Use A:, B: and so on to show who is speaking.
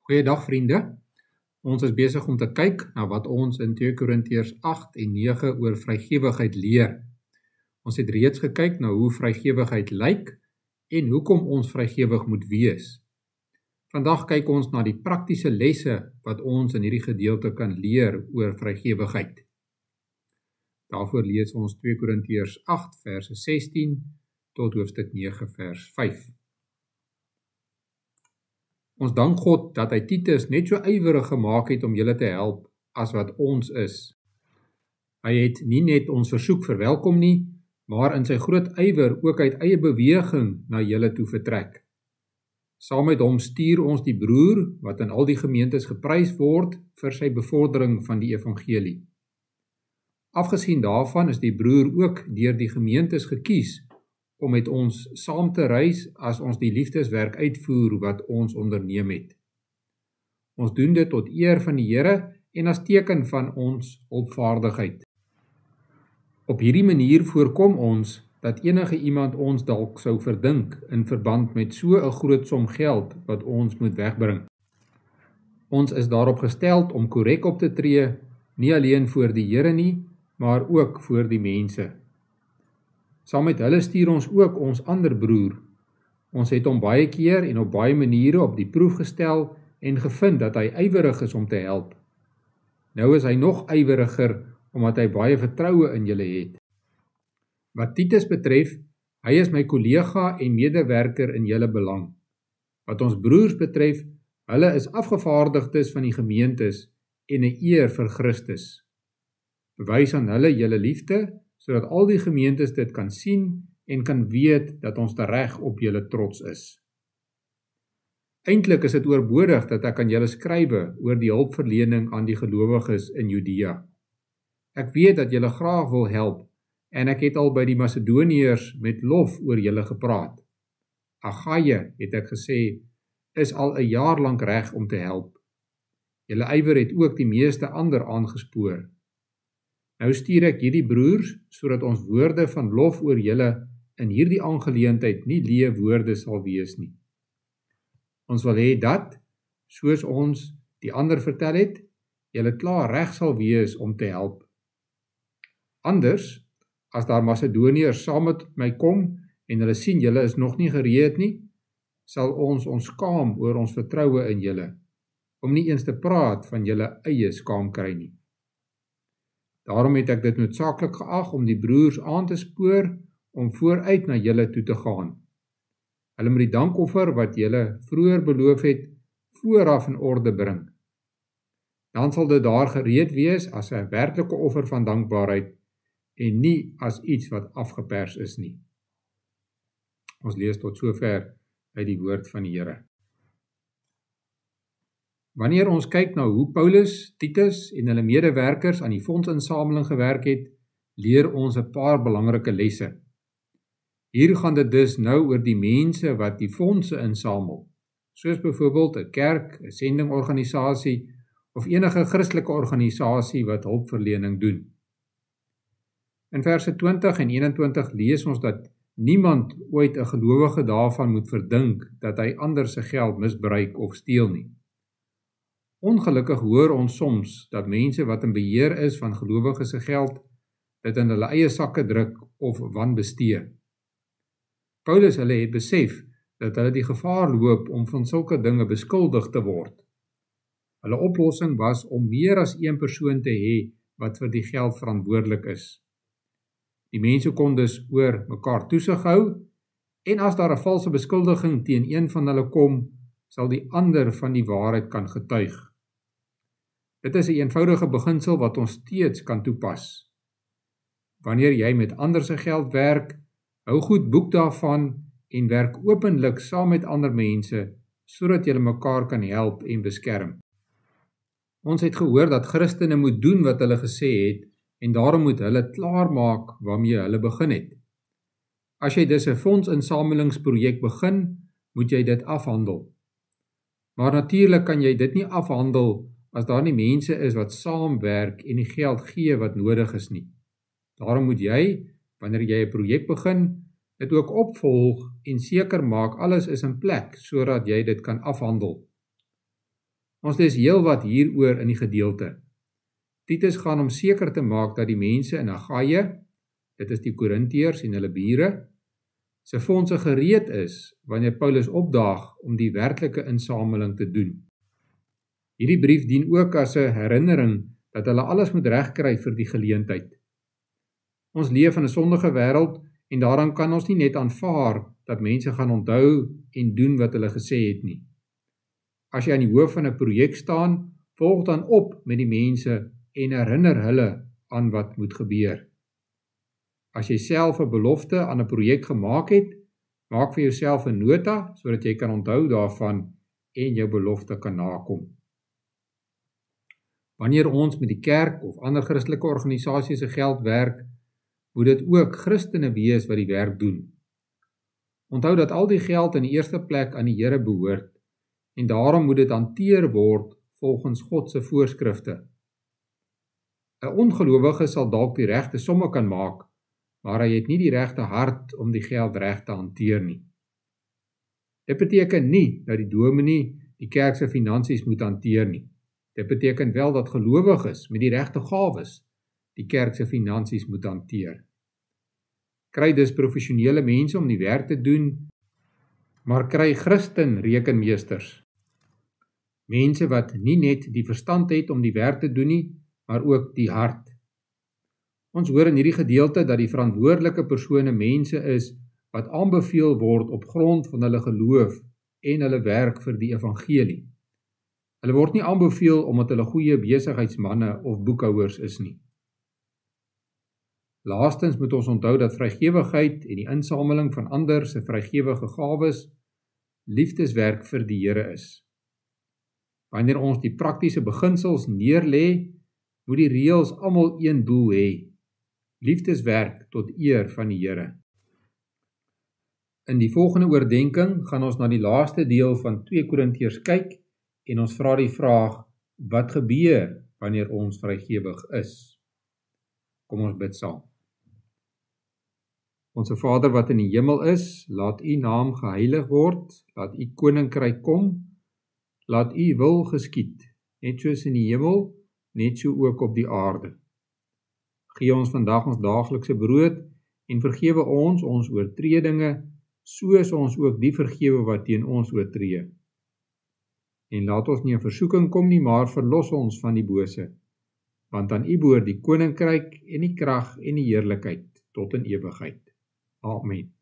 A: Goeiedag vriende, ons is besig om te kyk na wat ons in 2 Korintiërs 8 en 9 oor vrygewigheid leer. Ons het reeds gekyk na hoe vrygewigheid lyk en hoekom ons vrygewig moet wees. Vandag kyk ons na die praktiese lesse wat ons in hierdie gedeelte kan leer oor vrygewigheid. Daarvoor lees ons 2 Korintiërs 8 verse 16 tot hoofstuk 9 vers 5. Ons dank God dat hy Titus net so ywerig gemaak het om julle te help as wat ons is. Hy het nie net ons versoek verwelkom nie, maar in sy groot ywer ook uit eie beweging na julle toe vertrek. Saam met hom stuur ons die broer wat in al die gemeentes geprys word vir sy bevordering van die evangelie. Afgesien daarvan is die broer ook deur die gemeentes gekies om met ons saam te reis as ons die liefdeswerk uitvoer wat ons onderneem het. Ons doen dit tot eer van die Here en as teken van ons hulpvaardigheid. Op hierdie manier voorkom ons dat enige iemand ons dalk sou verdink in verband met so 'n groot som geld wat ons moet wegbring. Ons is daarop gesteld om korrek op te tree, nie alleen voor die Here nie, maar ook voor die mense. Saam met hulle stuur ons ook ons ander broer. Ons het hom baie keer en op baie maniere op die proef gestel en gevind dat hy ywerig is om te help. Nou is hy nog yweriger omdat hy baie vertroue in julle het. Wat Titus betref, hy is my kollega en medewerker in julle belang. Wat ons broers betref, hulle is afgevaardigdes van die gemeentes en 'n eer vir Christus. Bewys aan hulle julle liefde, sodat al die gemeentes dit kan sien en kan weet dat ons tereg op julle trots is. Eintlik is dit oorbodig dat ek aan julle skrywe oor die hulpverlening aan die gelowiges in Judea. Ek weet dat julle graag wil help en ek het al by die Macedoniërs met lof oor julle gepraat. Agaia, het ek gesê, is al 'n jaar lank reg om te help. Julle ywer het ook die meeste ander aangespoor. Nou stuur ek hierdie broers, sodat ons woorde van lof oor julle in hierdie aangeleentheid nie leë woorde sal wees nie. Ons wil hê dat, soos ons die ander vertel het, julle klaar reg sal wees om te help. Anders, as daar Macedoniërs saam met my kom en hulle sien julle is nog nie gereed nie, sal ons skaam oor ons vertroue in julle, om nie eens te praat van julle eie skaam kry nie. Daarom het ek dit noodsaaklik geag om die broers aan te spoor om vooruit na julle toe te gaan. Hulle moet die dankoffer wat julle vroeër beloof het, vooraf in orde bring. Dan sal dit daar gereed wees as 'n werklike offer van dankbaarheid en nie as iets wat afgepers is nie. Ons lees tot sover uit die woord van die Here. Wanneer ons kyk na hoe Paulus, Titus en hulle medewerkers aan die fondsinsameling gewerk het, leer ons 'n paar belangrike lesse. Hier gaan dit dus nou oor die mense wat die fondse insamel, soos byvoorbeeld 'n kerk, 'n sendingorganisasie of enige Christelike organisasie wat hulpverlening doen. In verse 20 en 21 lees ons dat niemand ooit 'n gelowige daarvan moet verdink dat hy ander se geld misbruik of steel nie. Ongelukkig hoor ons soms dat mense wat in beheer is van gelowiges se geld, dit in hulle eie sakke druk of wanbestee. Paulus hulle het besef dat hulle die gevaar loop om van sulke dinge beskuldig te word. Hulle oplossing was om meer as een persoon te hê wat vir die geld verantwoordelik is. Die mense kon dus oor mekaar toesig hou, en as daar 'n valse beskuldiging teen een van hulle kom, sal die ander van die waarheid kan getuig. Dit is 'n eenvoudige beginsel wat ons steeds kan toepas. Wanneer jy met ander se geld werk, hou goed boek daarvan en werk openlik saam met ander mense, sodat julle mekaar kan help en beskerm. Ons het gehoor dat Christene moet doen wat hulle gesê het, en daarom moet hulle klaarmaak waarmee hulle begin het. As jy dus 'n fondsinsamelingsprojek begin, moet jy dit afhandel. Maar natuurlik kan jy dit nie afhandel as daar nie mense is wat saamwerk en die geld gee wat nodig is nie. Daarom moet jy, wanneer jy 'n projek begin, dit ook opvolg en seker maak alles is in plek sodat jy dit kan afhandel. Ons lees heel wat hieroor in die gedeelte. Titus gaan om seker te maak dat die mense in Agaia, dit is die Korintiërs en hulle bure, se fondse gereed is wanneer Paulus opdaag om die werklike insameling te doen. Hierdie brief dien ook as 'n herinnering dat hulle alles moet regkry vir die geleentheid. Ons leef in 'n sondige wêreld en daarom kan ons nie net aanvaar dat mense gaan onthou en doen wat hulle gesê het nie. As jy aan die hoof van 'n projek staan, volg dan op met die mense en herinner hulle aan wat moet gebeur. As jy self 'n belofte aan 'n projek gemaak het, maak vir jouself 'n nota sodat jy kan onthou daarvan en jou belofte kan nakom. Wanneer ons met die kerk of ander Christelike organisasies se geld werk, moet dit ook Christene wees wat die werk doen. Onthou dat al die geld in die eerste plek aan die Here behoort en daarom moet dit hanteer word volgens God se voorskrifte. 'n Ongelowige sal dalk die regte somme kan maak, maar hy het nie die regte hart om die geld reg te hanteer nie. Dit beteken nie dat die dominee die kerk se finansies moet hanteer nie. Dit beteken wel dat gelowiges met die regte gawes die kerk se finansies moet hanteer. Kry dus professionele mense om die werk te doen, maar kry Christen rekenmeesters. Mense wat nie net die verstand het om die werk te doen nie, maar ook die hart. Ons hoor in hierdie gedeelte dat die verantwoordelike persone mense is wat aanbeveel word op grond van hulle geloof en hulle werk vir die evangelie. Hulle word nie aanbeveel omdat hulle goeie besigheidsmanne of boekhouers is nie. Laastens moet ons onthou dat vrygewigheid en die insameling van ander se vrygewige gawes liefdeswerk vir die Here is. Wanneer ons die praktiese beginsels neerlê, moet die reëls almal een doel hê: liefdeswerk tot eer van die Here. In die volgende oordeenking gaan ons na die laaste deel van 2 Korintiërs kyk en ons vra die vraag: wat gebeur wanneer ons vrygewig is? Kom ons bid saam. Onse Vader wat in die hemel is, laat U naam geheilig word, laat U koninkryk kom, laat U wil geskied, net soos in die hemel, net so ook op die aarde. Gee ons vandag ons daaglikse brood en vergewe ons oortredinge, soos ons ook die vergewe wat teen ons oortree. En laat ons nie in versoeking kom nie, maar verlos ons van die bose, want aan U behoort die koninkryk en die krag en die heerlikheid tot in ewigheid. Amen.